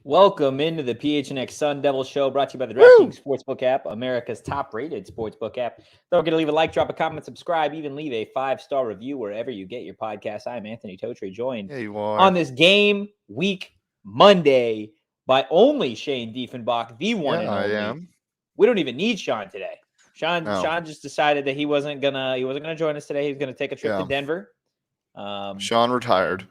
Welcome into the PHNX Sun Devil Show, brought to you by the DraftKings Sportsbook app, America's top-rated sportsbook app. Don't forget to leave a like, drop a comment, subscribe, even leave a 5-star review wherever you get your podcast. I'm Anthony Totri, joined on this game week Monday by only Shane Diefenbach, the one and only. I am. We don't even need Sean today. Sean just decided that he wasn't gonna join us today. He's gonna take a trip to Denver. Sean retired.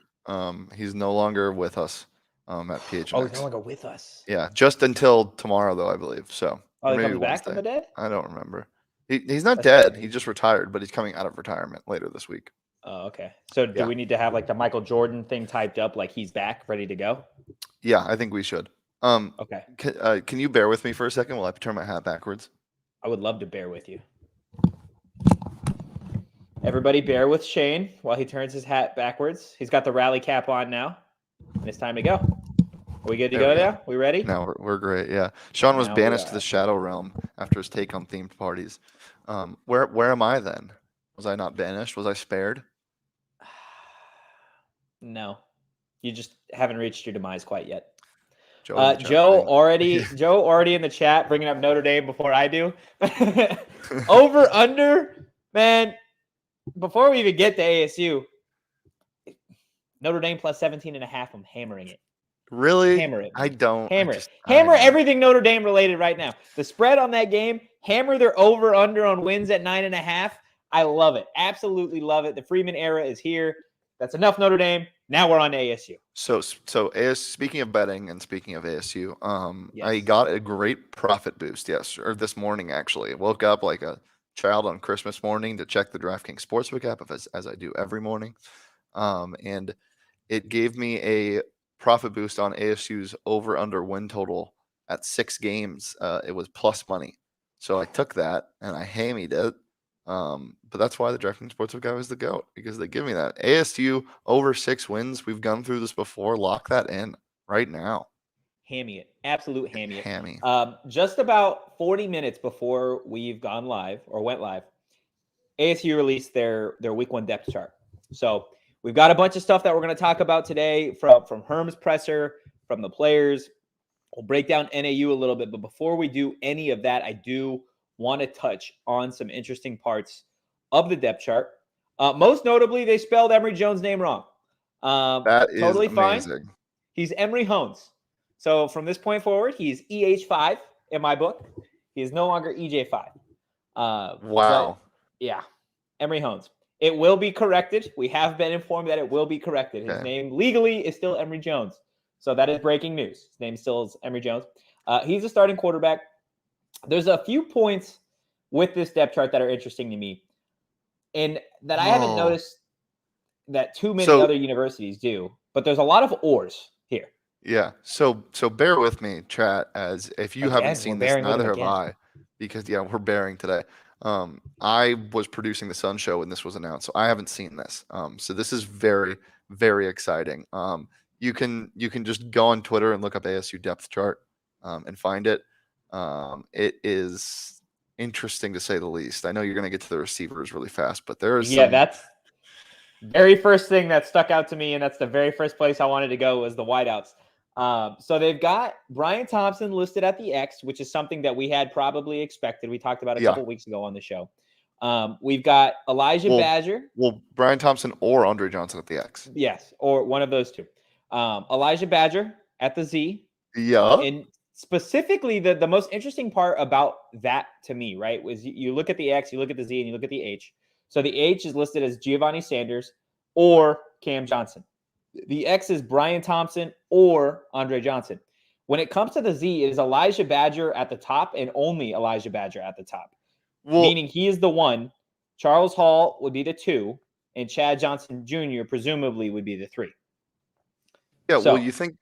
He's no longer with us. At PHNX. Oh, he's no longer with us. Yeah, just until tomorrow, though, I believe. So, he comes back from the dead? I don't remember. He's not dead. He just retired, but he's coming out of retirement later this week. Oh, okay. So, do we need to have like the Michael Jordan thing typed up, like he's back, ready to go? Yeah, I think we should. Okay. Can you bear with me for a second while I turn my hat backwards? I would love to bear with you. Everybody, bear with Shane while he turns his hat backwards. He's got the rally cap on now. And it's time to go. Are we good to go now? We ready? No, we're great. Yeah. Sean was banished to the Shadow Realm after his take on themed parties. Where am I then? Was I not banished? Was I spared? No. You just haven't reached your demise quite yet. Joe already in the chat bringing up Notre Dame before I do. Over, under, man, before we even get to ASU, Notre Dame plus 17.5. I'm hammering it. Really? Hammer it. I don't. Hammer it. Hammer everything Notre Dame related right now. The spread on that game, hammer their over under on wins at 9.5. I love it. Absolutely love it. The Freeman era is here. That's enough Notre Dame. Now we're on to ASU. So speaking of betting and speaking of ASU, yes. I got a great profit boost this morning actually. I woke up like a child on Christmas morning to check the DraftKings Sportsbook app as I do every morning. And it gave me a profit boost on ASU's over-under win total at 6 games. It was plus money. So I took that and I hammied it. But that's why the DraftKings Sportsbook guy was the GOAT, because they give me that. ASU over 6 wins. We've gone through this before. Lock that in right now. Hammy it. Absolute hammy it. Hammy. Just about 40 minutes before we've gone live or went live, ASU released their week 1 depth chart. So we've got a bunch of stuff that we're going to talk about today from Herm's presser, from the players. We'll break down NAU a little bit. But before we do any of that, I do want to touch on some interesting parts of the depth chart. Most notably, they spelled Emory Jones' name wrong. That is totally amazing. Fine. He's Emory Hones. So from this point forward, he's EH5 in my book. He is no longer EJ5. Wow. Yeah. Emory Hones. It will be corrected. We have been informed that it will be corrected. His name legally is still Emory Jones. So that is breaking news. His name still is Emory Jones. He's a starting quarterback. There's a few points with this depth chart that are interesting to me, and that I haven't noticed that too many other universities do. But there's a lot of ors here. Yeah. So bear with me, chat, as if you haven't seen this, neither have I, because we're bearing today. I was producing the Sun Show when this was announced, so I haven't seen this. So this is very, very exciting. You can just go on Twitter and look up ASU depth chart and find it. It is interesting to say the least. I know you're going to get to the receivers really fast, but there is that's very first thing that stuck out to me, and that's the very first place I wanted to go was the wideouts. So they've got Brian Thompson listed at the X, which is something that we had probably expected. We talked about a couple weeks ago on the show. We've got Elijah Badger. Well, Brian Thompson or Andre Johnson at the X. Yes, or one of those two. Elijah Badger at the Z. Yeah. And specifically, the most interesting part about that to me, right, was you look at the X, you look at the Z, and you look at the H. So the H is listed as Giovanni Sanders or Cam Johnson. The X is Brian Thompson or Andre Johnson. When it comes to the Z, it is Elijah Badger at the top and only Elijah Badger at the top. Meaning he is the one. Charles Hall would be the 2. and Chad Johnson Jr. presumably would be the 3. Yeah, So, well, you think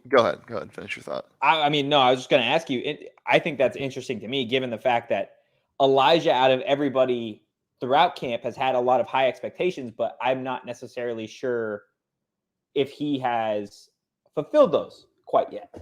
go ahead, finish your thought. I mean, no, I was just going to ask you. I think that's interesting to me, given the fact that Elijah, out of everybody throughout camp, has had a lot of high expectations, but I'm not necessarily sure if he has fulfilled those quite yet.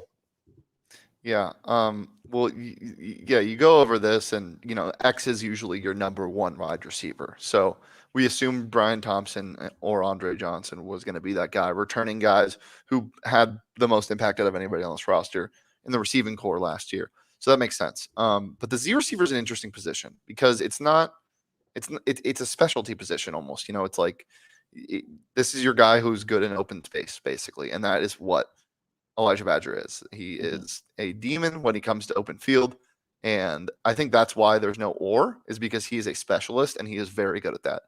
Yeah. Well, you go over this, and X is usually your number 1 wide receiver. So we assumed Brian Thompson or Andre Johnson was going to be that guy, returning guys who had the most impact out of anybody on this roster in the receiving core last year. So that makes sense. But the Z receiver is an interesting position because it's a specialty position almost. It's like this is your guy who's good in open space, basically, and that is what Elijah Badger is. He is a demon when he comes to open field. And I think that's why there's no is because he is a specialist and he is very good at that.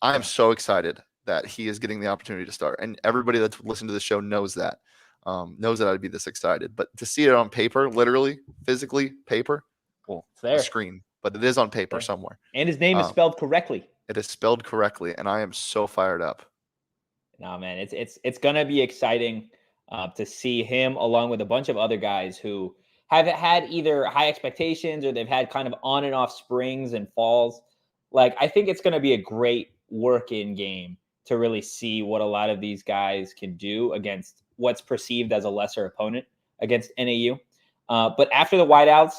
I am so excited that he is getting the opportunity to start. And everybody that's listened to the show knows that I'd be this excited. But to see it on paper, literally, physically, paper, well, It's there. a screen, but it is on paper somewhere. And his name is spelled correctly. It is spelled correctly. And I am so fired up. No, man, it's going to be exciting to see him along with a bunch of other guys who have had either high expectations or they've had kind of on and off springs and falls. Like, I think it's going to be a great work-in game to really see what a lot of these guys can do against what's perceived as a lesser opponent against NAU. But after the wideouts,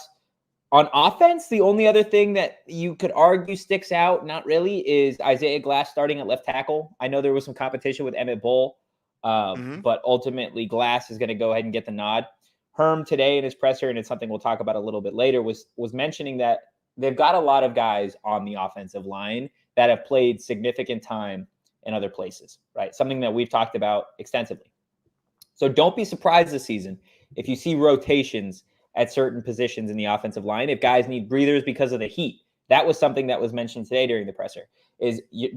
on offense, the only other thing that you could argue sticks out, not really, is Isaiah Glass starting at left tackle. I know there was some competition with Emmett Bull, but ultimately Glass is going to go ahead and get the nod. Herm today in his presser, and it's something we'll talk about a little bit later, was mentioning that they've got a lot of guys on the offensive line that have played significant time in other places, right? Something that we've talked about extensively. So don't be surprised this season if you see rotations at certain positions in the offensive line. If guys need breathers because of the heat, that was something that was mentioned today during the presser.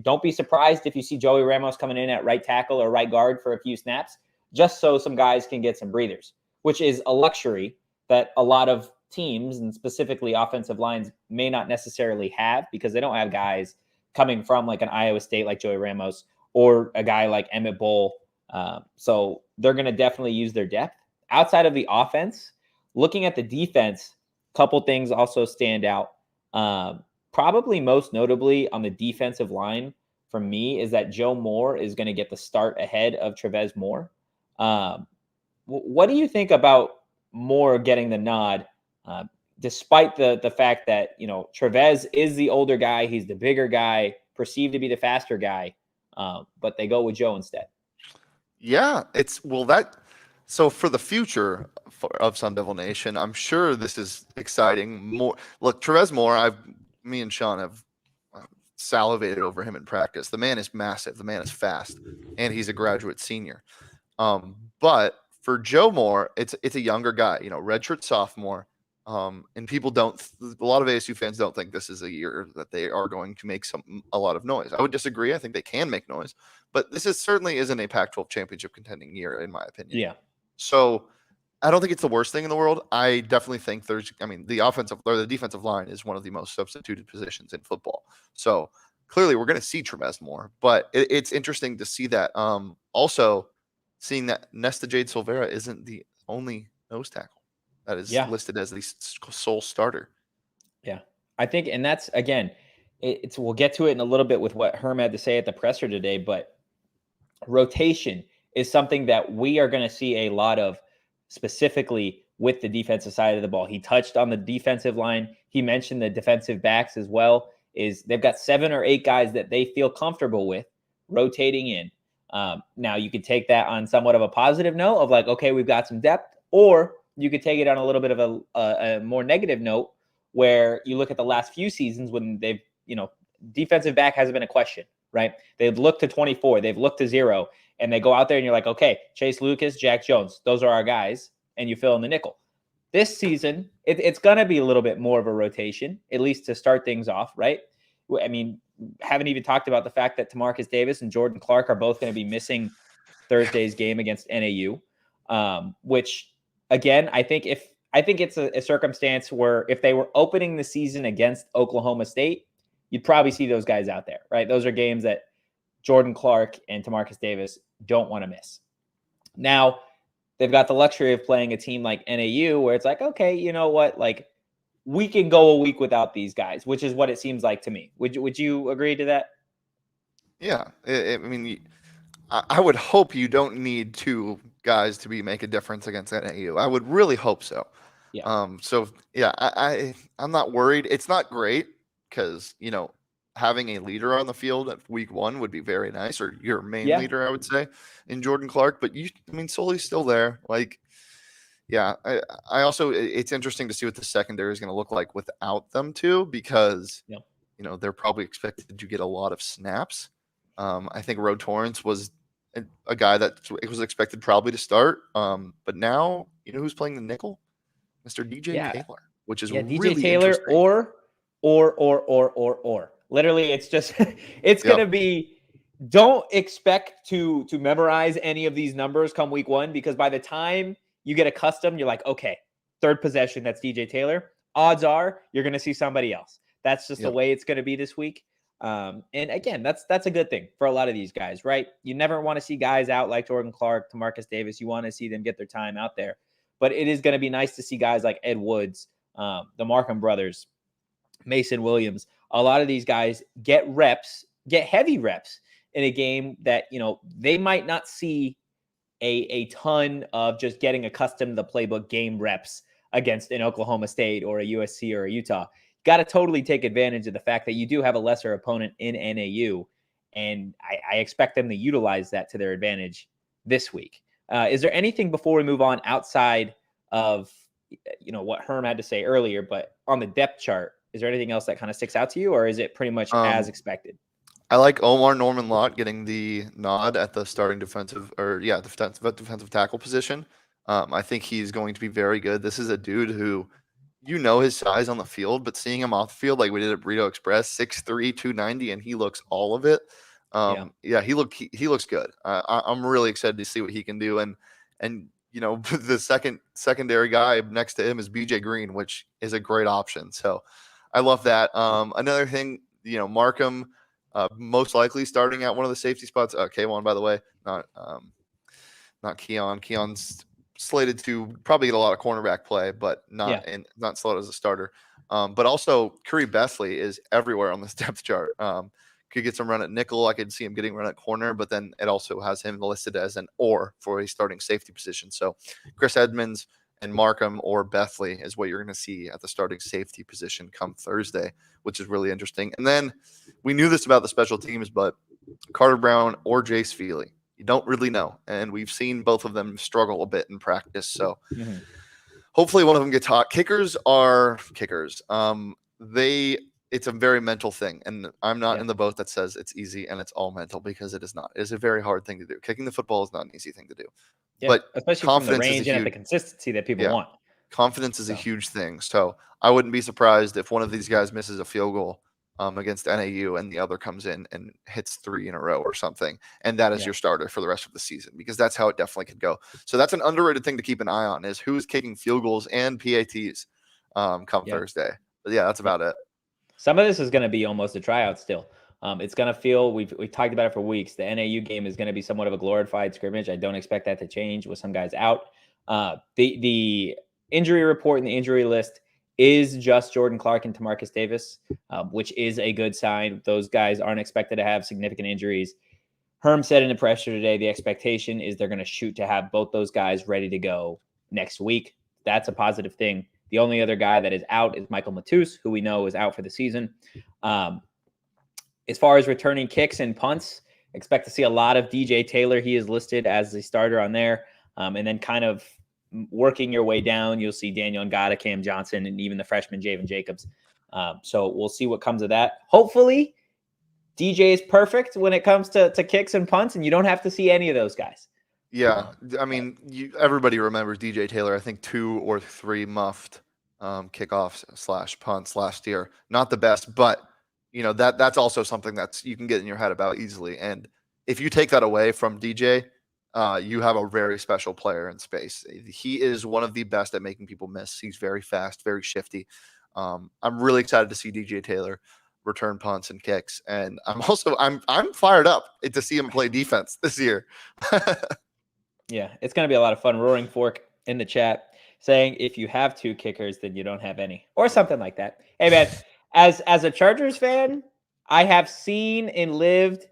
Don't be surprised if you see Joey Ramos coming in at right tackle or right guard for a few snaps, just so some guys can get some breathers, which is a luxury that a lot of teams, and specifically offensive lines, may not necessarily have because they don't have guys coming from like an Iowa State like Joey Ramos or a guy like Emmett Bull. So they're going to definitely use their depth. Outside of the offense, looking at the defense, a couple things also stand out. Probably most notably on the defensive line for me is that Joe Moore is going to get the start ahead of Trevez Moore. What do you think about Moore getting the nod, despite the fact that, Trevez is the older guy, he's the bigger guy, perceived to be the faster guy, but they go with Joe instead? Yeah, so for the future of Sun Devil Nation, I'm sure this is exciting. Look, Trevez Moore, me and Sean have salivated over him in practice. The man is massive. The man is fast, and he's a graduate senior. But for Joe Moore, it's a younger guy, redshirt sophomore. And people a lot of ASU fans don't think this is a year that they are going to make a lot of noise. I would disagree. I think they can make noise, but this certainly isn't a Pac-12 championship contending year, in my opinion. Yeah. So I don't think it's the worst thing in the world. I definitely think the defensive line is one of the most substituted positions in football. So clearly we're going to see Trevez Moore, but it's interesting to see that. Also seeing that Nesta Jade Silvera isn't the only nose tackle that is listed as the sole starter. Yeah, I think, and that's, again, we'll get to it in a little bit with what Herm had to say at the presser today, but rotation is something that we are going to see a lot of, specifically with the defensive side of the ball. He touched on the defensive line. He mentioned the defensive backs as well. They've got 7 or 8 guys that they feel comfortable with rotating in. Now you could take that on somewhat of a positive note of like, okay, we've got some depth, or you could take it on a little bit of a more negative note where you look at the last few seasons when they've, defensive back hasn't been a question, right? They've looked to 24, they've looked to 0, and they go out there and you're like, okay, Chase Lucas, Jack Jones, those are our guys, and you fill in the nickel. This season, it's going to be a little bit more of a rotation, at least to start things off, right? I mean, haven't even talked about the fact that Timarcus Davis and Jordan Clark are both going to be missing Thursday's game against NAU, which, again, I think it's a circumstance where if they were opening the season against Oklahoma State, you'd probably see those guys out there, right? Those are games that Jordan Clark and Timarcus Davis don't want to miss. Now, they've got the luxury of playing a team like NAU where it's like, okay, you know what? Like, we can go a week without these guys, which is what it seems like to me. Would you agree to that? Yeah. I mean, I would hope you don't need two guys to make a difference against NAU. I would really hope so. Yeah. So yeah, I'm not worried. It's not great because, having a leader on the field at week 1 would be very nice, or your main leader, I would say, in Jordan Clark. But Sully's still there. Like, yeah, I also, it's interesting to see what the secondary is going to look like without them too, because, they're probably expected to get a lot of snaps. I think Rode Torrance was a guy that was expected probably to start. But now, who's playing the nickel? Mr. DJ Taylor, which is DJ really Taylor interesting. or. Literally, it's just it's gonna be. Don't expect to memorize any of these numbers come week 1, because by the time you get accustomed, you're like, okay, third possession, that's DJ Taylor. Odds are you're gonna see somebody else. That's just the way it's gonna be this week. And again, that's a good thing for a lot of these guys, right? You never want to see guys out like Jordan Clark, Timarcus Davis. You want to see them get their time out there. But it is going to be nice to see guys like Ed Woods, the Markham brothers, Mason Williams. A lot of these guys get heavy reps in a game that, they might not see a ton of just getting accustomed to the playbook game reps against an Oklahoma State or a USC or a Utah. Got to totally take advantage of the fact that you do have a lesser opponent in NAU, and I expect them to utilize that to their advantage this week. Is there anything before we move on outside of what Herm had to say earlier, but on the depth chart, is there anything else that kind of sticks out to you, or is it pretty much as expected? I like Omar Norman Lott getting the nod at the starting defensive tackle position. I think he's going to be very good. This is a dude who, his size on the field, but seeing him off the field like we did at Burrito Express, 6'3", 290, and he looks all of it. He looks good. I'm really excited to see what he can do. And the secondary guy next to him is BJ Green, which is a great option. So I love that. Another thing, Markham most likely starting at one of the safety spots. K1, by the way, not Keon. Keon's slated to probably get a lot of cornerback play, but not slotted as a starter. But also Curry Bethley is everywhere on this depth chart. Could get some run at nickel. I could see him getting run at corner, but then it also has him listed as an or for a starting safety position. So Chris Edmonds and Markham or Bethley is what you're going to see at the starting safety position come Thursday, which is really interesting. And then we knew this about the special teams, but Carter Brown or Jace Feely, you don't really know. And we've seen both of them struggle a bit in practice. So hopefully one of them gets hot. Kickers are kickers. It's a very mental thing. And I'm not in the boat that says it's easy and it's all mental, because it is not. It is a very hard thing to do. Kicking the football is not an easy thing to do. Yeah, but especially from the range and at the consistency that people want. Confidence is a huge thing. So I wouldn't be surprised if one of these guys misses a field goal against NAU and the other comes in and hits 3 in a row or something. And that is your starter for the rest of the season, because that's how it definitely could go. So that's an underrated thing to keep an eye on, is who's kicking field goals and PATs come Thursday. But that's about it. Some of this is going to be almost a tryout still. It's going to feel, we've talked about it for weeks. The NAU game is going to be somewhat of a glorified scrimmage. I don't expect that to change with some guys out. The injury report and the injury list is just Jordan Clark and Timarcus Davis, which is a good sign. Those guys aren't expected to have significant injuries. Herm said in the presser today, the expectation is they're going to shoot to have both those guys ready to go next week. That's a positive thing. The only other guy that is out is Michael Matus, who we know is out for the season. As far as returning kicks and punts, expect to see a lot of DJ Taylor. He is listed as the starter on there. And then kind of working your way down, you'll see Daniel Ngata, Cam Johnson, and even the freshman Javen Jacobs. So we'll see what comes of that. Hopefully, DJ is perfect when it comes to kicks and punts, and you don't have to see any of those guys. Yeah, I mean, everybody remembers DJ Taylor. I think 2 or 3 muffed kickoffs / punts last year. Not the best, but that's also something that's you can get in your head about easily. And if you take that away from DJ, you have a very special player in space. He is one of the best at making people miss. He's very fast, very shifty. I'm really excited to see DJ Taylor return punts and kicks. And I'm fired up to see him play defense this year. Yeah, it's going to be a lot of fun. Roaring Fork in the chat saying if you have 2 kickers, then you don't have any, or something like that. Hey man, as a Chargers fan, I have seen and lived,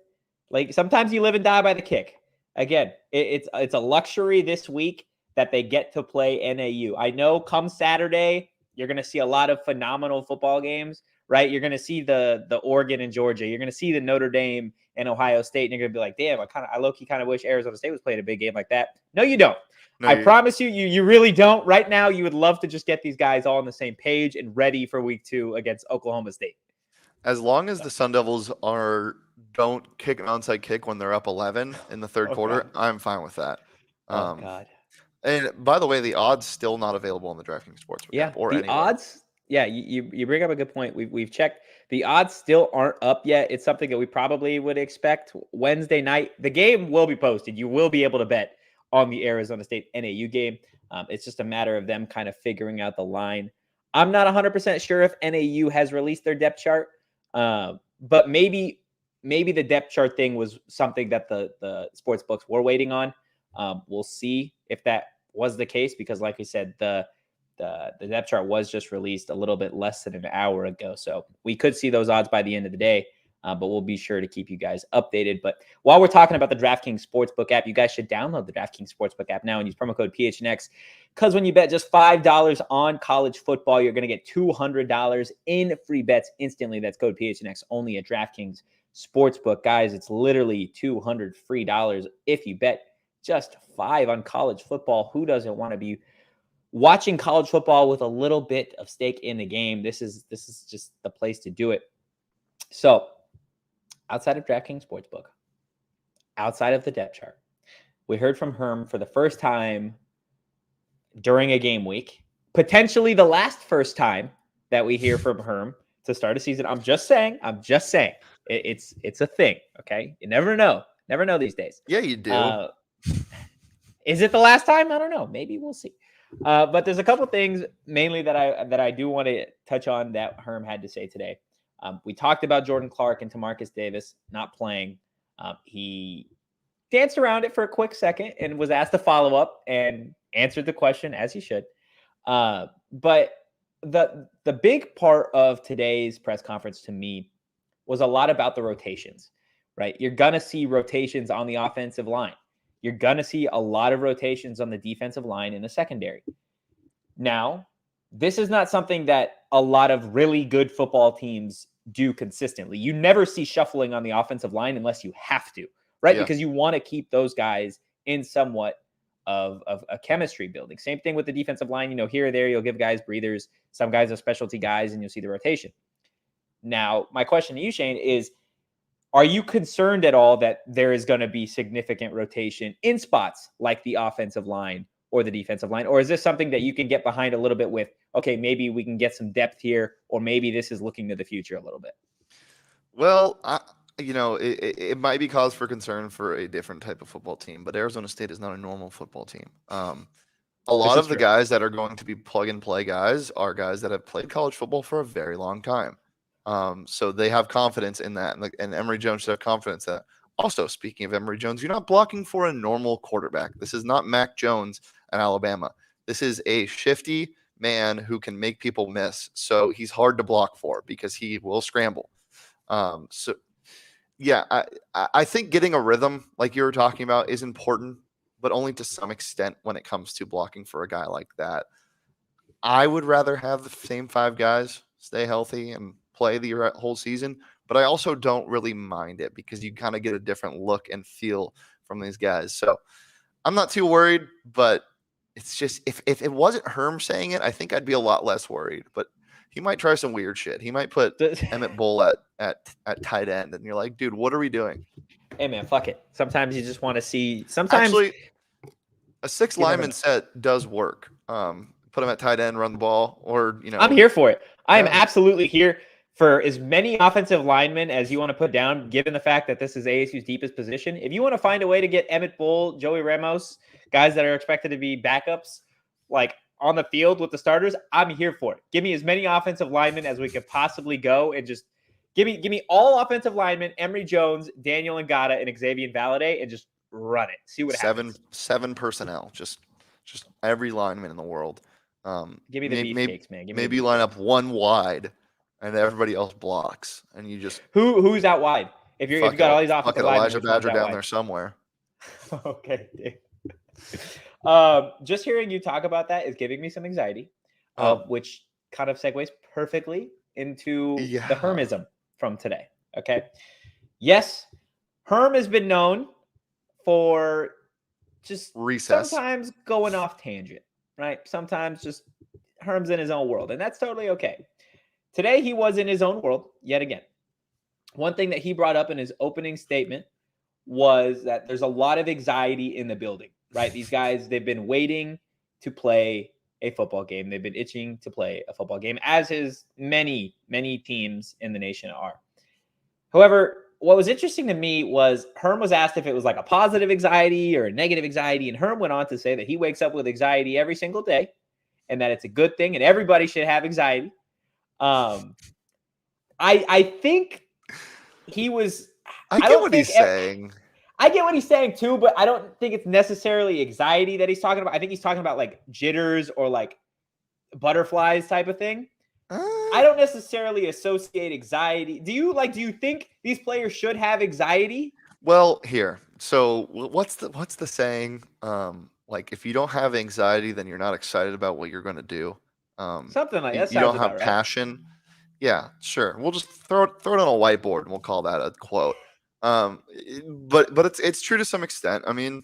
like, sometimes you live and die by the kick. Again, it's a luxury this week that they get to play NAU. I know come Saturday, you're going to see a lot of phenomenal football games, right? You're going to see the Oregon and Georgia. You're going to see the Notre Dame and Ohio State, and you're going to be like, damn, I low-key kind of wish Arizona State was playing a big game like that. No, you don't. I promise you really don't. Right now, you would love to just get these guys all on the same page and ready for week 2 against Oklahoma State. As long as the Sun Devils don't kick an onside kick when they're up 11 in the third quarter, God. I'm fine with that. God. And by the way, the odds still not available on the DraftKings Sportsbook app or the anywhere. Odds. Yeah, you bring up a good point. We've checked. The odds still aren't up yet. It's something that we probably would expect Wednesday night. The game will be posted. You will be able to bet on the Arizona State NAU game. It's just a matter of them kind of figuring out the line. I'm not 100% sure if NAU has released their depth chart, but maybe the depth chart thing was something that the sports books were waiting on. We'll see if that was the case, because like we said, the depth chart was just released a little bit less than an hour ago. So we could see those odds by the end of the day, but we'll be sure to keep you guys updated. But while we're talking about the DraftKings Sportsbook app, you guys should download the DraftKings Sportsbook app now and use promo code PHNX, because when you bet just $5 on college football, you're going to get $200 in free bets instantly. That's code PHNX only at DraftKings Sportsbook. Guys, it's literally $200 free if you bet just $5 on college football. Who doesn't want to be watching college football with a little bit of stake in the game? This is just the place to do it. So outside of DraftKings Sportsbook, outside of the depth chart, we heard from Herm for the first time during a game week, potentially the first time that we hear from Herm to start a season. I'm just saying it's a thing. Okay. You never know these days. Yeah, you do. Is it the last time? I don't know. Maybe we'll see. But there's a couple things mainly that I do want to touch on that Herm had to say today. We talked about Jordan Clark and Timarcus Davis not playing. He danced around it for a quick second and was asked to follow up and answered the question as he should. But the big part of today's press conference to me was a lot about the rotations, right? You're going to see rotations on the offensive line. You're going to see a lot of rotations on the defensive line in the secondary. Now, this is not something that a lot of really good football teams do consistently. You never see shuffling on the offensive line unless you have to, right? Yeah. Because you want to keep those guys in somewhat of a chemistry building. Same thing with the defensive line. Here or there, you'll give guys breathers. Some guys are specialty guys, and you'll see the rotation. Now, my question to you, Shane, is, are you concerned at all that there is going to be significant rotation in spots like the offensive line or the defensive line? Or is this something that you can get behind a little bit with, okay, maybe we can get some depth here, or maybe this is looking to the future a little bit? Well, it might be cause for concern for a different type of football team, but Arizona State is not a normal football team. A lot of the guys that are going to be plug and play guys are guys that have played college football for a very long time. So they have confidence in that. And Emory Jones should have confidence that. Also, speaking of Emory Jones, you're not blocking for a normal quarterback. This is not Mac Jones at Alabama. This is a shifty man who can make people miss. So he's hard to block for because he will scramble. I think getting a rhythm like you were talking about is important, but only to some extent when it comes to blocking for a guy like that. I would rather have the same 5 guys stay healthy and play the whole season, but I also don't really mind it because you kind of get a different look and feel from these guys. So I'm not too worried, but it's just, if it wasn't Herm saying it, I think I'd be a lot less worried, but he might try some weird shit. He might put Emmett Bull at tight end, and you're like, dude, what are we doing? Hey man, fuck it. Sometimes you just want to see, sometimes actually a 6 lineman set does work. Put him at tight end, run the ball, or, I'm here for it. I am absolutely here for as many offensive linemen as you want to put down, given the fact that this is ASU's deepest position. If you want to find a way to get Emmett Bull, Joey Ramos, guys that are expected to be backups, like on the field with the starters, I'm here for it. Give me as many offensive linemen as we could possibly go and just Give me all offensive linemen, Emory Jones, Daniel Ngata, and Xavier Valade, and just run it. See what happens. Seven personnel, just every lineman in the world. Give me the beefcakes, man. Maybe you line up one wide, and everybody else blocks, and you just who's out wide? If you got all these offensive linemen, Elijah Badger down there somewhere. Okay. Just hearing you talk about that is giving me some anxiety, which kind of segues perfectly into the Hermism from today. Okay. Yes, Herm has been known for just sometimes going off tangent, right? Sometimes just Herm's in his own world, and that's totally okay. Today, he was in his own world yet again. One thing that he brought up in his opening statement was that there's a lot of anxiety in the building, right? These guys, they've been waiting to play a football game. They've been itching to play a football game, as his many, many teams in the nation are. However, what was interesting to me was Herm was asked if it was like a positive anxiety or a negative anxiety, and Herm went on to say that he wakes up with anxiety every single day and that it's a good thing and everybody should have anxiety. I think he was... I get what he's saying. I get what he's saying too, but I don't think it's necessarily anxiety that he's talking about. I think he's talking about like jitters or like butterflies type of thing. I don't necessarily associate anxiety. Do you think these players should have anxiety? Well, here. So what's the saying? Like if you don't have anxiety, then you're not excited about what you're going to do. Something like that. You don't have passion. Yeah, sure. We'll just throw it on a whiteboard and we'll call that a quote. But it's true to some extent. I mean,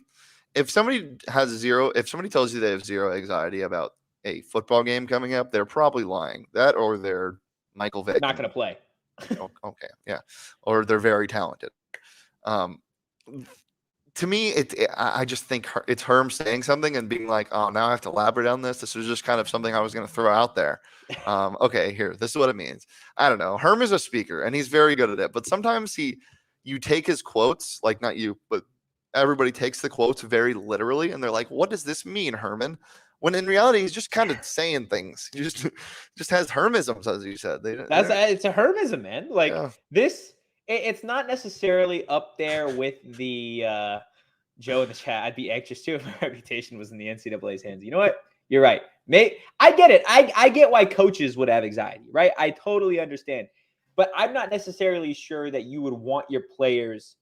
if somebody tells you they have zero anxiety about a football game coming up, they're probably lying. That or they're Michael Vick. Not going to play. Okay, yeah. Or they're very talented. To me, I just think it's Herm saying something and being like, oh, now I have to elaborate on this. This was just kind of something I was going to throw out there. Okay, here, this is what it means. I don't know. Herm is a speaker, and he's very good at it. But sometimes you take his quotes, like not you, but everybody takes the quotes very literally, and they're like, what does this mean, Herman? When in reality, he's just kind of saying things. He just has Hermisms, as you said. It's a Hermism, man. Like this... It's not necessarily up there with the Joe in the chat. I'd be anxious too if my reputation was in the NCAA's hands. You know what? You're right. I get it. I get why coaches would have anxiety, right? I totally understand. But I'm not necessarily sure that you would want your players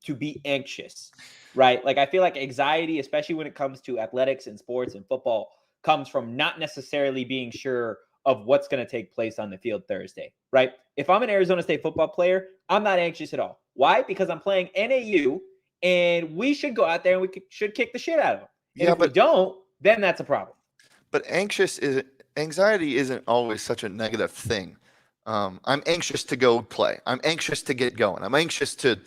to be anxious, right? Like I feel like anxiety, especially when it comes to athletics and sports and football, comes from not necessarily being sure of what's going to take place on the field Thursday, right? If I'm an Arizona State football player, I'm not anxious at all. Why? Because I'm playing NAU, and we should go out there and should kick the shit out of them. And if we don't, then that's a problem. But anxiety isn't always such a negative thing. I'm anxious to go play. I'm anxious to get going. I'm anxious to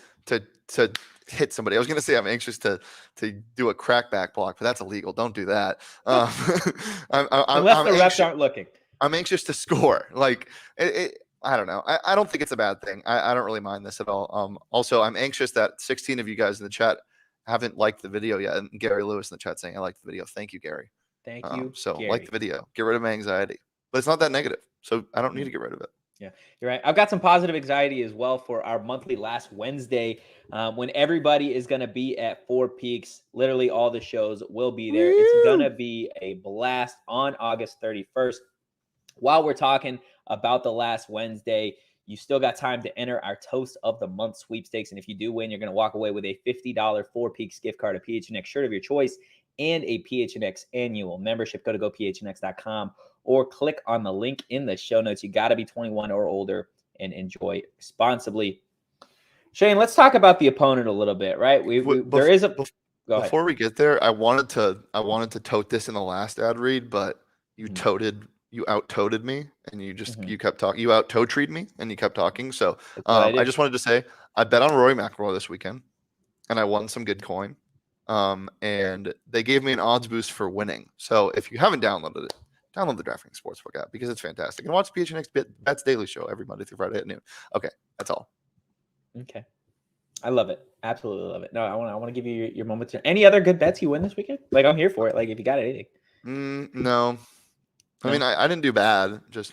hit somebody. I was going to say I'm anxious to do a crackback block, but that's illegal. Don't do that. Unless the refs aren't looking. I'm anxious to score. Like I don't know. I don't think it's a bad thing. I don't really mind this at all. Also, I'm anxious that 16 of you guys in the chat haven't liked the video yet. And Gary Lewis in the chat saying, I liked the video. Thank you, Gary. Thank you. So Gary. like the video. Get rid of my anxiety. But it's not that negative. So I don't need to get rid of it. Yeah, you're right. I've got some positive anxiety as well for our monthly last Wednesday when everybody is going to be at Four Peaks. Literally all the shows will be there. Woo! It's going to be a blast on August 31st. While we're talking about the last Wednesday, you still got time to enter our Toast of the Month sweepstakes. And if you do win, you're going to walk away with a $50 Four Peaks gift card, a PHNX shirt of your choice, and a PHNX annual membership. Go to gophnx.com or click on the link in the show notes. You got to be 21 or older and enjoy responsibly. Shane, let's talk about the opponent a little bit, right? Before we get there, I wanted to tote this in the last ad read, but you out-toted me, and you kept talking. You out-toe-treed me, and you kept talking. So I just wanted to say I bet on Rory McIlroy this weekend, and I won some good coin. And they gave me an odds boost for winning. So if you haven't downloaded it, download the DraftKings Sportsbook app because it's fantastic. And watch the PHNX Bets Daily Show every Monday through Friday at noon. Okay, that's all. Okay, I love it. Absolutely love it. No, I want to give you your moment. Any other good bets you win this weekend? Like I'm here for it. Like if you got anything. No. I mean, I didn't do bad. Just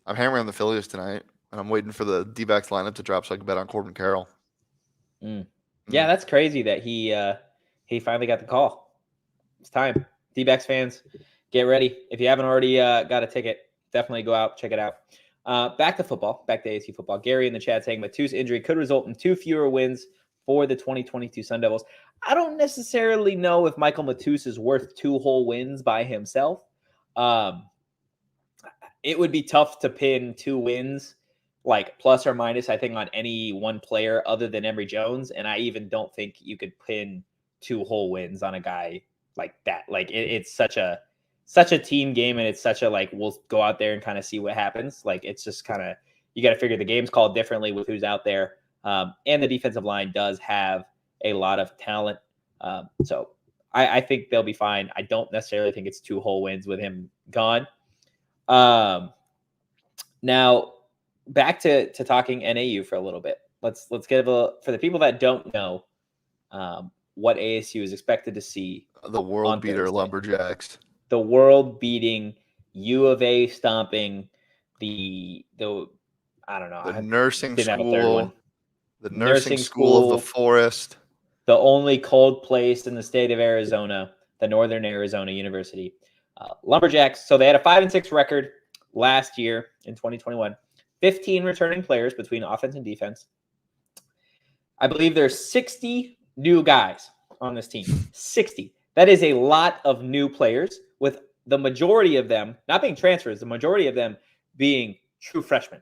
I'm hammering on the Phillies tonight. and I'm waiting for the D-backs lineup to drop so I can bet on Corbin Carroll. Yeah, that's crazy that he finally got the call. It's time. D-backs fans, get ready. If you haven't already got a ticket, definitely go out, check it out. Back to football, back to ASU football. Gary in the chat saying Matu's injury could result in 2 fewer wins for the 2022 Sun Devils. I don't necessarily know if Michael Matus is worth 2 whole wins by himself. It would be tough to pin 2 wins, like plus or minus, I think, on any one player other than Emory Jones. And I even don't think you could pin 2 whole wins on a guy like that. Like it's such a team game, and it's such a like we'll go out there and kind of see what happens. Like it's just kind of you got to figure the game's called differently with who's out there. And the defensive line does have a lot of talent. So I think they'll be fine. I don't necessarily think it's 2 whole wins with him gone. Now back to talking NAU for a little bit. Let's give for the people that don't know what ASU is expected to see. The world beater Thursday. Lumberjacks. The world beating, U of A stomping, the I don't know. The nursing school. The nursing school of the forest. The only cold place in the state of Arizona, the Northern Arizona University Lumberjacks. So they had a 5-6 record last year in 2021. 15 returning players between offense and defense. I believe there's 60 new guys on this team. 60. That is a lot of new players, with the majority of them not being transfers, the majority of them being true freshmen,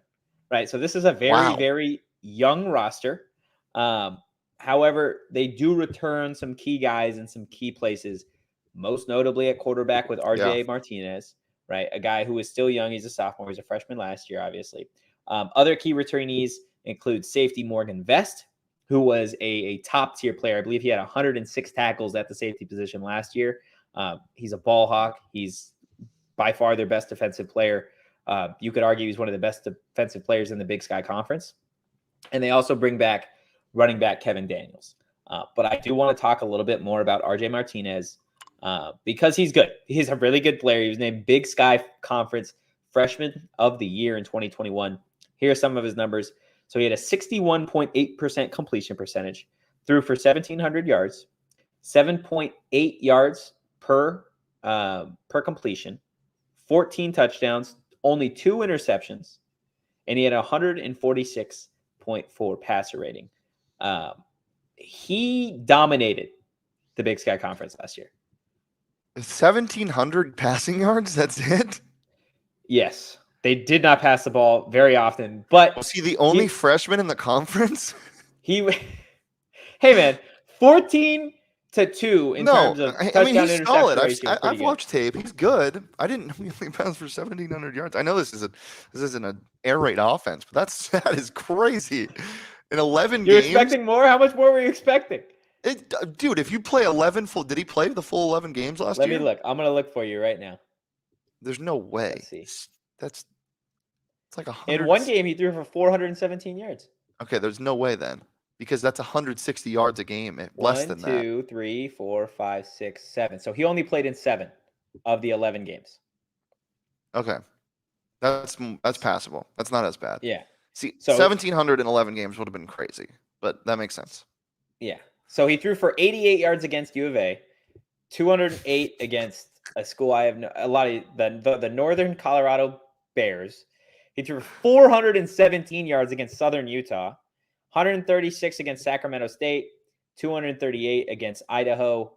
right? So this is a very young roster. However, they do return some key guys in some key places, most notably at quarterback with RJ Martinez, right? A guy who is still young. He's a sophomore. He's a freshman last year, obviously. Other key returnees include safety Morgan Vest, who was a top-tier player. I believe he had 106 tackles at the safety position last year. He's a ball hawk. He's by far their best defensive player. You could argue he's one of the best defensive players in the Big Sky Conference. And they also bring back running back Kevin Daniels. But I do want to talk a little bit more about RJ Martinez because he's good. He's a really good player. He was named Big Sky Conference Freshman of the Year in 2021. Here are some of his numbers. So he had a 61.8% completion percentage, threw for 1,700 yards, 7.8 yards per completion, 14 touchdowns, only 2 interceptions, and he had a 146.4 passer rating. He dominated the Big Sky Conference last year. 1,700 passing yards? That's it? Yes. They did not pass the ball very often, but was he the only freshman in the conference? Hey man, 14-2 in terms of touchdown interception ratio. I've watched tape. He's good. I didn't know he only passed for 1,700 yards. I know this isn't an air raid offense, but that is crazy. In 11 games. You're expecting more? How much more were you expecting? Dude, if you play 11 full, did he play the full 11 games last year? Let me look. I'm gonna look for you right now. There's no way. Let's see. It's like 100. In one game, he threw for 417 yards. Okay, there's no way then, because that's 160 yards a game, less than that. 1, 2, 3, 4, 5, 6, 7. So he only played in 7 of the 11 games. Okay, that's passable. That's not as bad. Yeah. See, 1,711 games would have been crazy, but that makes sense. Yeah. So he threw for 88 yards against U of A, 208 against a school I have a lot of the Northern Colorado Bears. He threw 417 yards against Southern Utah, 136 against Sacramento State, 238 against Idaho,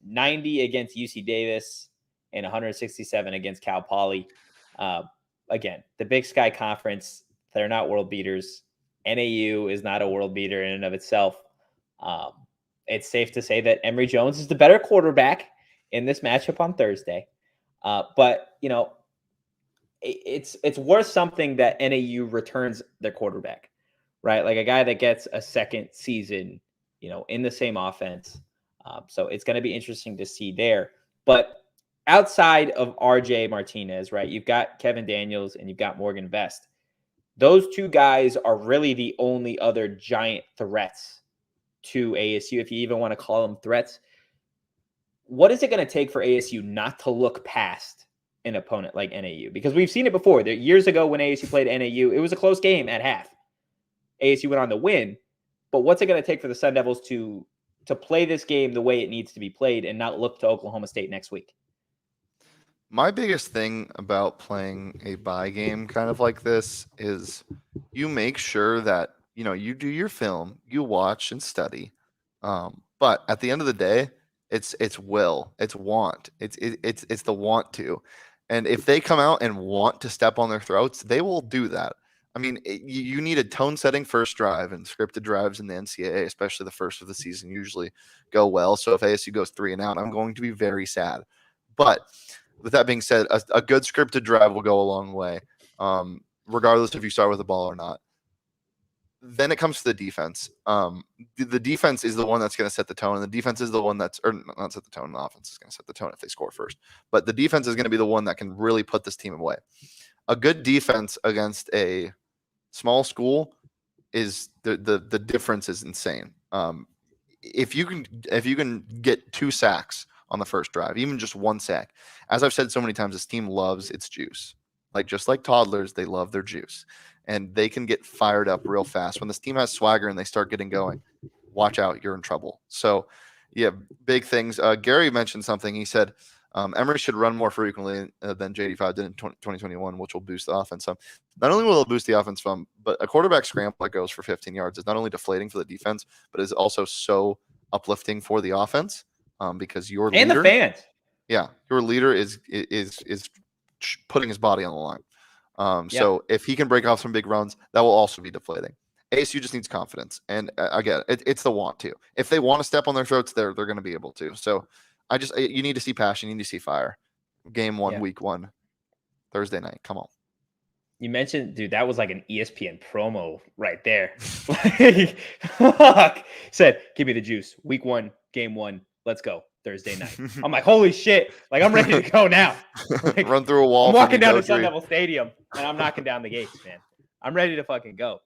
90 against UC Davis, and 167 against Cal Poly. Again, the Big Sky Conference, they're not world beaters. NAU is not a world beater in and of itself. It's safe to say that Emory Jones is the better quarterback in this matchup on Thursday. But, you know, it's worth something that NAU returns their quarterback, right? Like a guy that gets a second season, you know, in the same offense. So it's going to be interesting to see there. But outside of RJ Martinez, right, you've got Kevin Daniels and you've got Morgan Vest. Those 2 guys are really the only other giant threats to ASU, if you even want to call them threats. What is it going to take for ASU not to look past an opponent like NAU, because we've seen it before. Years ago when ASU played NAU, it was a close game at half. ASU went on to win, but what's it going to take for the Sun Devils to play this game the way it needs to be played and not look to Oklahoma State next week? My biggest thing about playing a bye game kind of like this is you make sure that, you do your film, you watch and study. But at the end of the day, it's will, it's want, it's the want to. And if they come out and want to step on their throats, they will do that. I mean, you need a tone setting first drive, and scripted drives in the NCAA, especially the first of the season, usually go well. So if ASU goes 3 and out, I'm going to be very sad. But with that being said, a good scripted drive will go a long way, regardless if you start with the ball or not. Then it comes to the defense. The defense is the one that's going to set the tone, and the defense is the one that's, or not set the tone, the offense is going to set the tone if they score first. But the defense is going to be the one that can really put this team away. A good defense against a small school is the difference is insane. If you can get 2 sacks on the first drive, even just 1 sack, as I've said so many times, this team loves its juice. Just like toddlers, they love their juice, and they can get fired up real fast. When this team has swagger and they start getting going, watch out, you're in trouble. So, yeah, big things. Gary mentioned something. He said Emory should run more frequently than JD5 did in 2021, which will boost the offense some. Not only will it boost the offense some, but a quarterback scramble that goes for 15 yards is not only deflating for the defense, but is also so uplifting for the offense, because your leader, and the fans. Yeah, your leader is putting his body on the line. So if he can break off some big runs, that will also be deflating. ASU just needs confidence, and again, it's the want to. If they want to step on their throats, they're going to be able to. So you need to see passion, you need to see fire. Game 1, week 1, Thursday night. Come on. You mentioned, dude, that was like an ESPN promo right there. Fuck. Said, give me the juice. Week 1, game 1. Let's go. Thursday night. I'm like, holy shit. Like, I'm ready to go now. Like, run through a wall. I'm walking down to Sun Devil Stadium and I'm knocking down the gates, man. I'm ready to fucking go.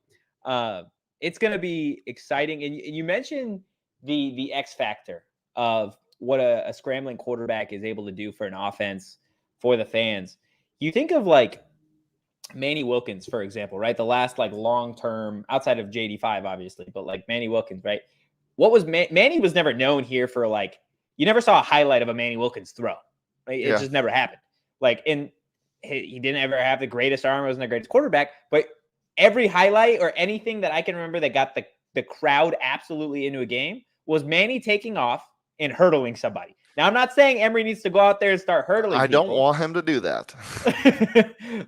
It's going to be exciting. And you mentioned the X factor of what a scrambling quarterback is able to do for an offense, for the fans. You think of like Manny Wilkins, for example, right? The last like long-term, outside of JD5, obviously, but like Manny Wilkins, right? What was Manny was never known here for like, you never saw a highlight of a Manny Wilkins throw. Right? It just never happened. Like, he didn't ever have the greatest arm, wasn't the greatest quarterback, but every highlight or anything that I can remember that got the crowd absolutely into a game was Manny taking off and hurdling somebody. Now, I'm not saying Emory needs to go out there and start hurdling people. Don't want him to do that.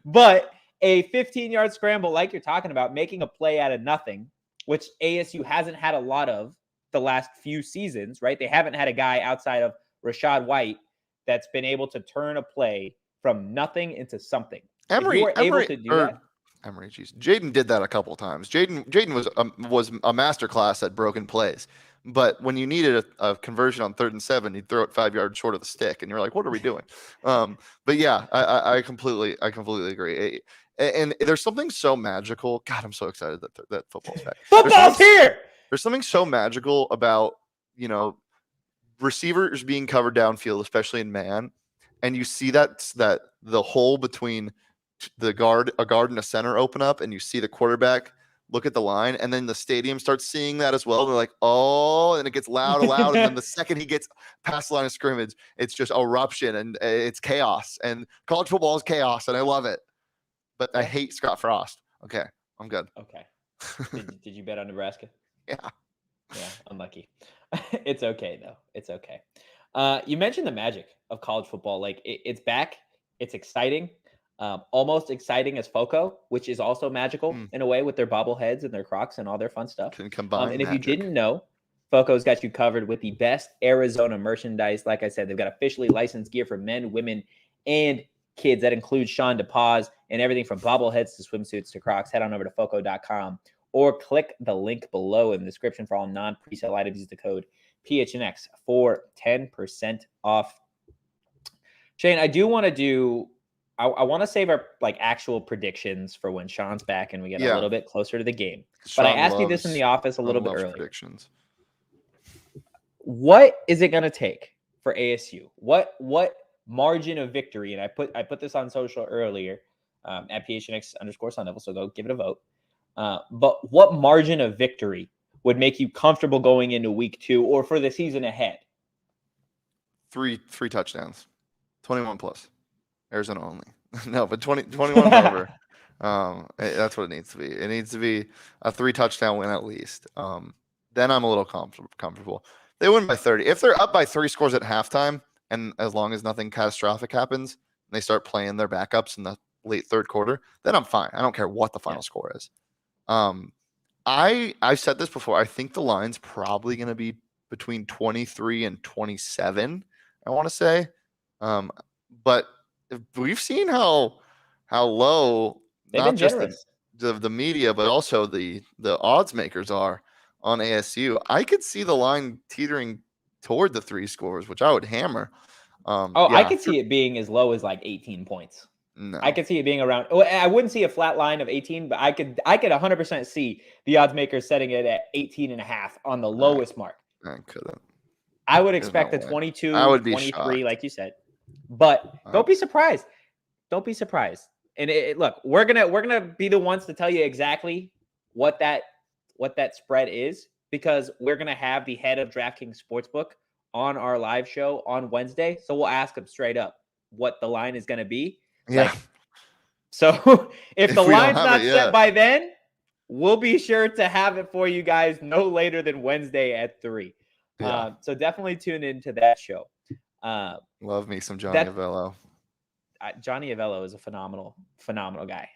But a 15-yard scramble, like you're talking about, making a play out of nothing, which ASU hasn't had a lot of the last few seasons, right? They haven't had a guy outside of Rashad White that's been able to turn a play from nothing into something. Emory able to do that. Emory, geez. Jaden did that a couple of times. Jaden was a master class at broken plays. But when you needed a conversion on 3rd and 7, he'd throw it 5 yards short of the stick, and you're like, "What are we doing?" But yeah, I completely agree. And there's something so magical. God, I'm so excited that football's back. Football's here. There's something so magical about receivers being covered downfield, especially in man, and you see that the hole between a guard and a center open up, and you see the quarterback look at the line, and then the stadium starts seeing that as well. They're like, oh, and it gets loud, and then the second he gets past the line of scrimmage, it's just eruption, and it's chaos. And college football is chaos, and I love it. But I hate Scott Frost. Okay, I'm good. Okay. Did you bet on Nebraska? Yeah. Yeah, unlucky. It's okay, though. It's okay. You mentioned the magic of college football. Like, it's back. It's exciting. Almost exciting as FOCO, which is also magical in a way with their bobbleheads and their Crocs and all their fun stuff. Can combine and if magic. you didn't know, FOCO's got you covered with the best Arizona merchandise. Like I said, they've got officially licensed gear for men, women, and kids. That includes Sean DePaz and everything from bobbleheads to swimsuits to Crocs. Head on over to FOCO.com or click the link below in the description for all non-presale items. Use the code PHNX for 10% off. Shane, I do want to do I want to save our like actual predictions for when Sean's back and we get a little bit closer to the game. But I asked you this in the office a little bit earlier. Predictions. What is it going to take for ASU? What margin of victory, and I put this on social earlier at PHNX_Sun Devil, so go give it a vote. But what margin of victory would make you comfortable going into week 2 or for the season ahead? Three touchdowns, 21 plus, Arizona only. No, but 21 and over. That's what it needs to be. It needs to be a 3 touchdown win at least. Then I'm a little comfortable. They win by 30. If they're up by 3 scores at halftime, and as long as nothing catastrophic happens, and they start playing their backups in the late third quarter, then I'm fine. I don't care what the final score is. I've said this before. I think the line's probably going to be between 23 and 27. I want to say, but we've seen how low They've not been just generous. the media, but also the odds makers are on ASU. I could see the line teetering toward the 3 scores, which I would hammer. I could see it being as low as like 18 points. No. I could see it being around. I wouldn't see a flat line of 18, but I could 100% see the odds makers setting it at 18.5 on the lowest mark. I couldn't. I would expect the 22, I would be 23, shocked. like you said. But don't be surprised. Don't be surprised. And look, we're gonna be the ones to tell you exactly what that spread is, because we're gonna have the head of DraftKings Sportsbook on our live show on Wednesday. So we'll ask him straight up what the line is gonna be. Yeah. Like, so if the line's not set yet by then, we'll be sure to have it for you guys no later than Wednesday at 3. Yeah. So definitely tune into that show. Love me some Johnny Avello. Johnny Avello is a phenomenal guy.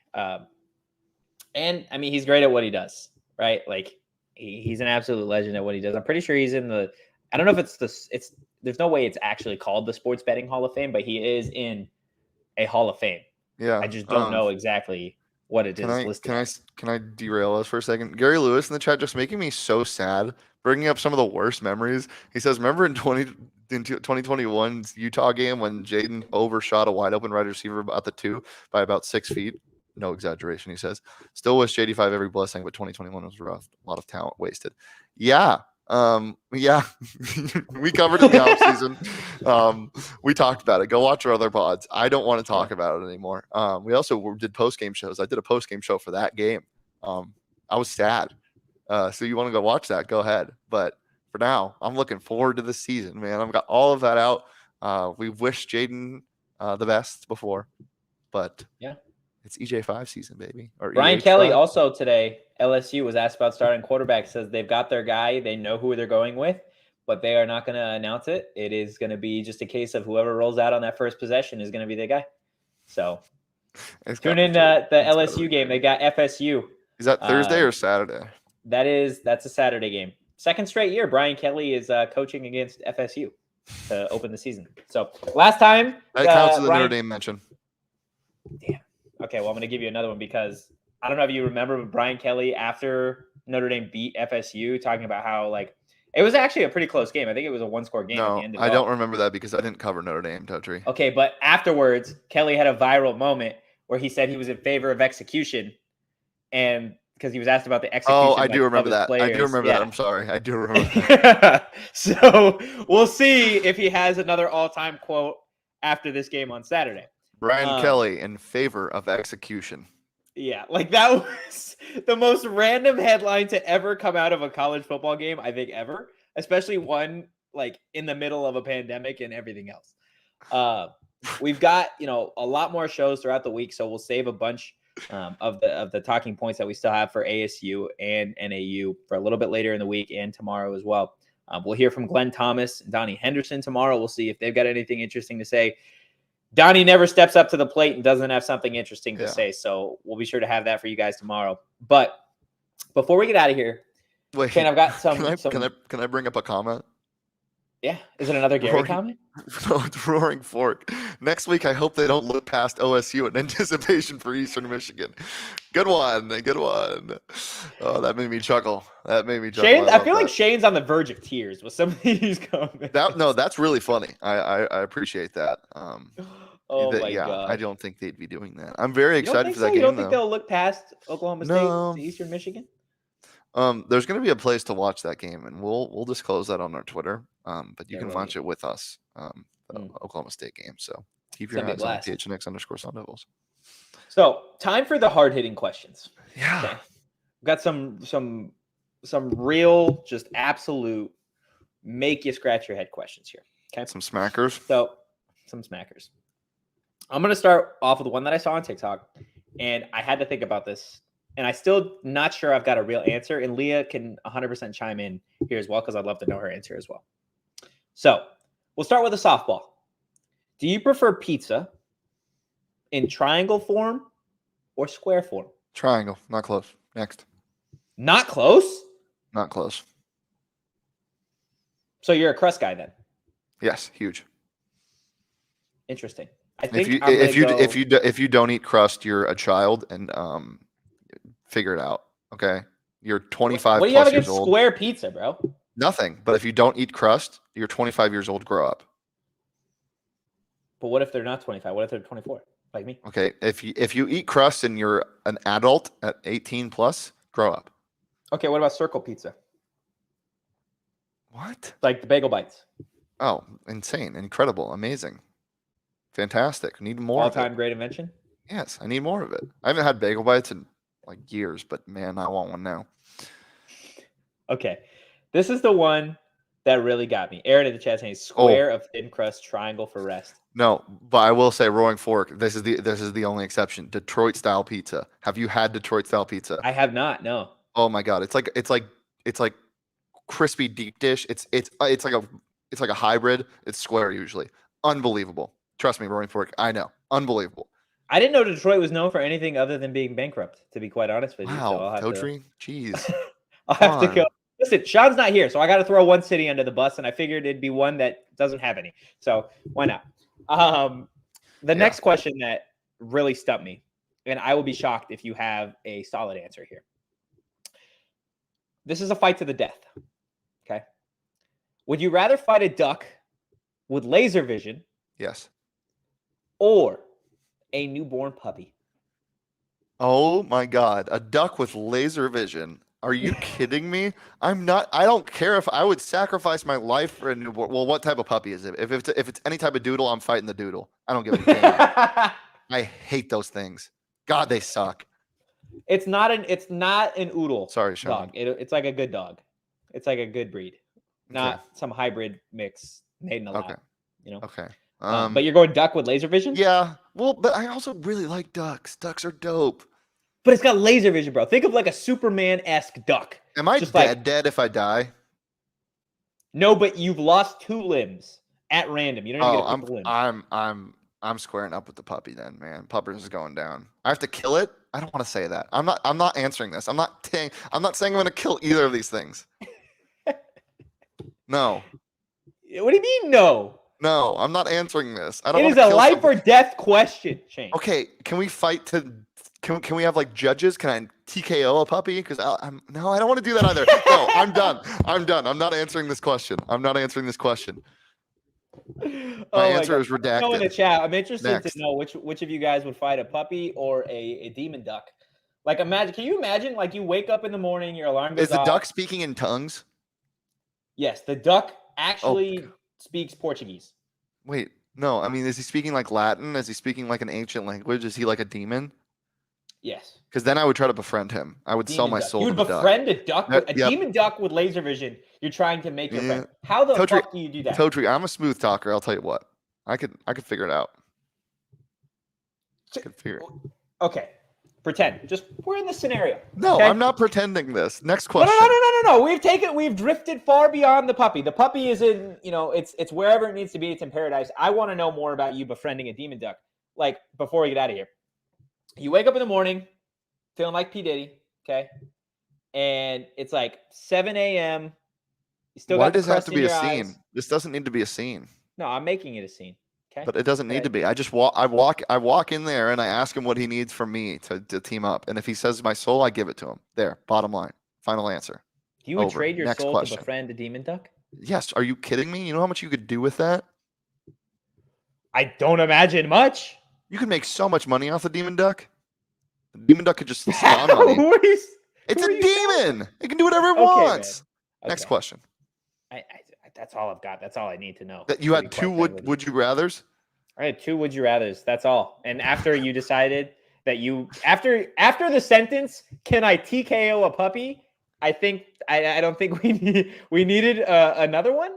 And I mean, he's great at what he does, right? Like he's an absolute legend at what he does. I'm pretty sure he's in the, I don't know if there's no way it's actually called the Sports Betting Hall of Fame, but he is in a Hall of Fame. Yeah. I just don't know exactly what it is listed. Can I derail us for a second? Gary Lewis in the chat just making me so sad, bringing up some of the worst memories. He says, remember in 2021's Utah game when Jaden overshot a wide open wide receiver at the 2 by about 6 feet? No exaggeration, he says. Still wish JD5 every blessing, but 2021 was rough. A lot of talent wasted. Yeah. Yeah. We covered it in the offseason. We talked about it. Go watch our other pods. I don't want to talk about it anymore. We also did post-game shows. I did a post-game show for that game. I was sad. So you want to go watch that, go ahead. But for now, I'm looking forward to the season, man. I've got all of that out. We've wished Jaden the best before, but yeah, it's EJ5 season, baby. Or Brian EH5. Kelly also today, LSU was asked about starting quarterback, says they've got their guy. They know who they're going with, but they are not going to announce it. It is going to be just a case of whoever rolls out on that first possession is going to be the guy. So tune in the LSU game. They got FSU. Is that Thursday or Saturday? That's a Saturday game. Second straight year, Brian Kelly is coaching against FSU to open the season. So last time that counts as a Notre Dame mention. Damn. Okay, well I'm going to give you another one because I don't know if you remember Brian Kelly after Notre Dame beat FSU talking about how like it was actually a pretty close game. I think it was a 1-score game at the end of it. I don't remember that because I didn't cover Notre Dame, Totri. Okay, but afterwards, Kelly had a viral moment where he said he was in favor of execution, and because he was asked about the execution. Oh, I do remember that. Players. I do remember that. I'm sorry. I do remember that. So we'll see if he has another all-time quote after this game on Saturday. Brian Kelly in favor of execution. Yeah, like that was the most random headline to ever come out of a college football game, I think, ever, especially one like in the middle of a pandemic and everything else. We've got, a lot more shows throughout the week, so we'll save a bunch of the talking points that we still have for ASU and NAU for a little bit later in the week and tomorrow as well. We'll hear from Glenn Thomas and Donnie Henderson tomorrow. We'll see if they've got anything interesting to say. Donnie never steps up to the plate and doesn't have something interesting to say, so we'll be sure to have that for you guys tomorrow. But before we get out of here, Shane, I've got some. Can I bring up a comment? Yeah, is it another Gary comment? No, it's Roaring Fork. Next week, I hope they don't look past OSU in anticipation for Eastern Michigan. Good one. Oh, that made me chuckle. Shane, I feel like Shane's on the verge of tears with some of these comments. That's really funny. I appreciate that. My God. I don't think they'd be doing that. I'm very excited for that game. You don't think they'll look past Oklahoma State to Eastern Michigan? There's going to be a place to watch that game, and we'll disclose that on our Twitter. But you can watch it with us the Oklahoma State game. So keep It's your gonna be a eyes on blast. PHNX _Sun Devils. So time for the hard-hitting questions. Yeah. Okay. Got some real, just absolute, make you scratch your head questions here. Okay. Some smackers. So some smackers. I'm gonna start off with one that I saw on TikTok, and I had to think about this, and I still not sure I've got a real answer. And Leah can 100% chime in here as well because I'd love to know her answer as well. So we'll start with a softball. Do you prefer pizza in triangle form or square form? Triangle. Not close. Next. Not close? Not close. So you're a crust guy then? Yes, huge. Interesting. I think if you don't eat crust, you're a child, and figure it out. Okay, you're 25. What do you have plus years against old. square pizza, bro? Nothing. But if you don't eat crust, you're 25 years old. Grow up. But what if they're not 25? What if they're 24, like me? Okay, if you eat crust and you're an adult at 18 plus, grow up. Okay, what about circle pizza? What? Like the bagel bites. Oh, insane, incredible, amazing, fantastic. Need more. All-time great invention. Yes, I need more of it. I haven't had bagel bites in like years, but man, I want one now. Okay, this is the one that really got me. Aaron in the chat saying square of thin crust, triangle for rest. No, but I will say Roaring Fork. This is the only exception. Detroit style pizza. Have you had Detroit style pizza? I have not. No. Oh my god, it's like crispy deep dish. It's like a hybrid. It's square usually. Unbelievable. Trust me, Roaring Fork. I know. Unbelievable. I didn't know Detroit was known for anything other than being bankrupt, to be quite honest with you. Wow, So Totri? Jeez. I'll have to go. Listen, Sean's not here, so I got to throw one city under the bus, and I figured it'd be one that doesn't have any. So why not? The next question that really stumped me, and I will be shocked if you have a solid answer here. This is a fight to the death. Okay. Would you rather fight a duck with laser vision? Yes. Or a newborn puppy? Oh my god, a duck with laser vision. Are you kidding me? I don't care if I would sacrifice my life for a newborn. Well, what type of puppy is it? If it's any type of doodle, I'm fighting the doodle. I don't give a damn. I hate those things. God, they suck. It's not an oodle. Sorry, Sean. Dog. It's like a good dog. It's like a good breed, not some hybrid mix made in a lab. Okay. You know. Okay. But you're going duck with laser vision? Yeah. Well, but I also really like ducks. Ducks are dope. But it's got laser vision, bro. Think of like a Superman-esque duck. Am I dead if I die? No, but you've lost 2 limbs at random. You don't even get a pick limb. I'm squaring up with the puppy then, man. Puppers is going down. I have to kill it. I don't want to say that. I'm not answering this. I'm not saying I'm going to kill either of these things. No. What do you mean no? No, I'm not answering this. I don't. It is a life or death question, Shane. Okay, can we fight to? Can we have like judges? Can I TKO a puppy? Because I don't want to do that either. No, I'm done. I'm not answering this question. My answer is redacted. Go in the chat. I'm interested to know which of you guys would fight a puppy or a demon duck. Like, can you imagine? Like, you wake up in the morning, your alarm goes off. Is the duck speaking in tongues? Yes, the duck actually speaks Portuguese. Wait, no. I mean, is he speaking like Latin? Is he speaking like an ancient language? Is he like a demon? Yes. Because then I would try to befriend him. I would sell my soul to the duck. You would befriend a duck? A demon duck with laser vision. You're trying to make your friend. How the fuck do you do that? Totri, I'm a smooth talker. I'll tell you what. I could figure it out. Okay. Pretend. We're in this scenario. No, okay? I'm not pretending this. Next question. No. We've drifted far beyond the puppy. The puppy is in, it's wherever it needs to be. It's in paradise. I want to know more about you befriending a demon duck. Like, before we get out of here. You wake up in the morning feeling like P. Diddy, okay? And it's like 7 a.m. You still got the crust in your eyes. Why does it have to be a scene? This doesn't need to be a scene. No, I'm making it a scene. Okay. But it doesn't need to be. I just walk in there and I ask him what he needs from me to team up. And if he says my soul, I give it to him. There, bottom line. Final answer. You would trade your soul to befriend a demon duck? Yes. Are you kidding me? You know how much you could do with that? I don't imagine much. You could make so much money off the demon duck. The demon duck could just spawn money. It's a demon. It can do whatever it wants. Okay. Next question. I That's all I've got. That's all I need to know. That you had two would you rathers? I had 2 would you rathers. That's all. And after you decided that after the sentence, can I TKO a puppy? I don't think we needed another one.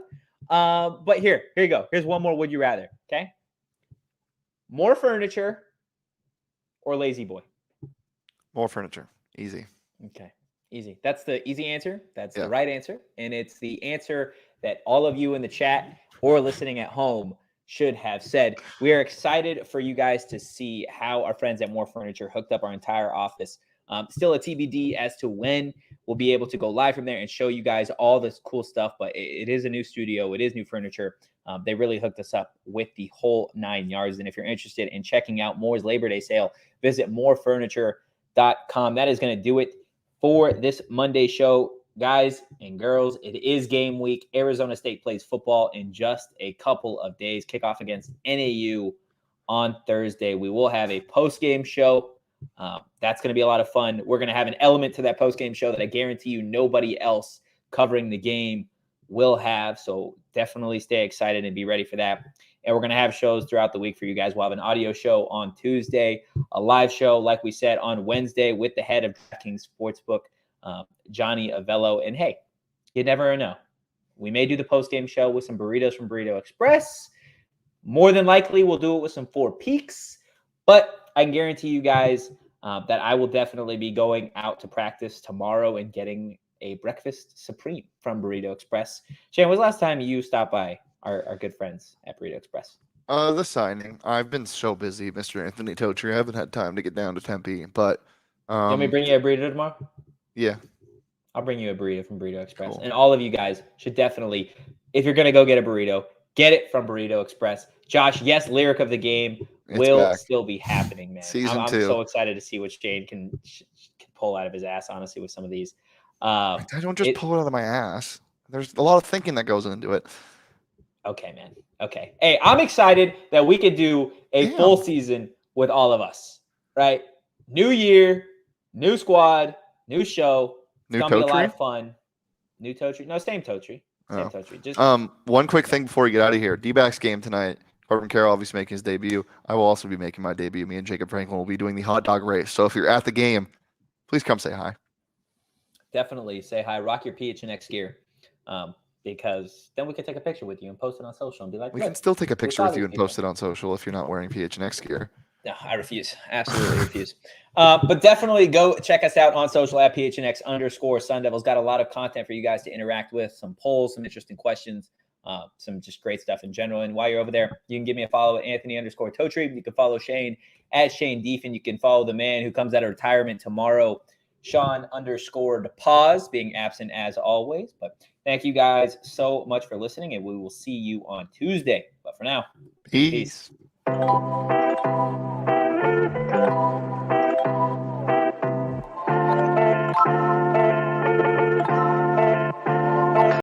But here you go. Here's one more would you rather. Okay. More furniture or lazy boy? More furniture. Easy. Okay. Easy. That's the easy answer. That's the right answer. And it's the answer that all of you in the chat or listening at home should have said. We are excited for you guys to see how our friends at More Furniture hooked up our entire office. Still a TBD as to when we'll be able to go live from there and show you guys all this cool stuff. But it is a new studio. It is new furniture. They really hooked us up with the whole 9 yards. And if you're interested in checking out Moore's Labor Day sale, visit morefurniture.com. That is going to do it for this Monday show. Guys and girls, it is game week. Arizona State plays football in just a couple of days. Kickoff against NAU on Thursday. We will have a post-game show. That's going to be a lot of fun. We're going to have an element to that post-game show that I guarantee you nobody else covering the game will have. So definitely stay excited and be ready for that. And we're going to have shows throughout the week for you guys. We'll have an audio show on Tuesday, a live show, like we said, on Wednesday with the head of DraftKings Sportsbook, Johnny Avello. And hey, you never know. We may do the post-game show with some burritos from Burrito Express. More than likely, we'll do it with some Four Peaks. But I can guarantee you guys that I will definitely be going out to practice tomorrow and getting a breakfast supreme from Burrito Express. Shane, when was the last time you stopped by our good friends at Burrito Express? The signing. I've been so busy, Mr. Anthony Totri. I haven't had time to get down to Tempe, but you want me to bring you a burrito tomorrow? Yeah. I'll bring you a burrito from Burrito Express. Cool. And all of you guys should definitely, if you're going to go get a burrito, get it from Burrito Express. Josh, yes, lyric of the game will still be happening, man. I'm so excited to see what Shane can pull out of his ass, honestly, with some of these. I don't just pull it out of my ass. There's a lot of thinking that goes into it. Okay, man. Okay. Hey, I'm excited that we could do a full season with all of us, right? New year, new squad, new show. It's going to be a lot of fun. New Totri. No, same Totri. Same Totri. Just one quick thing before we get out of here. D-backs game tonight. Corbin Carroll obviously making his debut. I will also be making my debut. Me and Jacob Franklin will be doing the hot dog race. So if you're at the game, please come say hi. Definitely say hi. Rock your PHNX gear. Because then we can take a picture with you and post it on social and be like, we can still take a picture with you and post it on social if you're not wearing PHNX gear. No, I refuse. Absolutely refuse. But definitely go check us out on social at PHNX_Sun Devils. Got a lot of content for you guys to interact with, some polls, some interesting questions, some just great stuff in general. And while you're over there, you can give me a follow at Anthony_Totri. You can follow Shane at Shane Deefin. You can follow the man who comes out of retirement tomorrow, Sean_Pause, being absent as always. But thank you guys so much for listening, and we will see you on Tuesday. But for now, peace.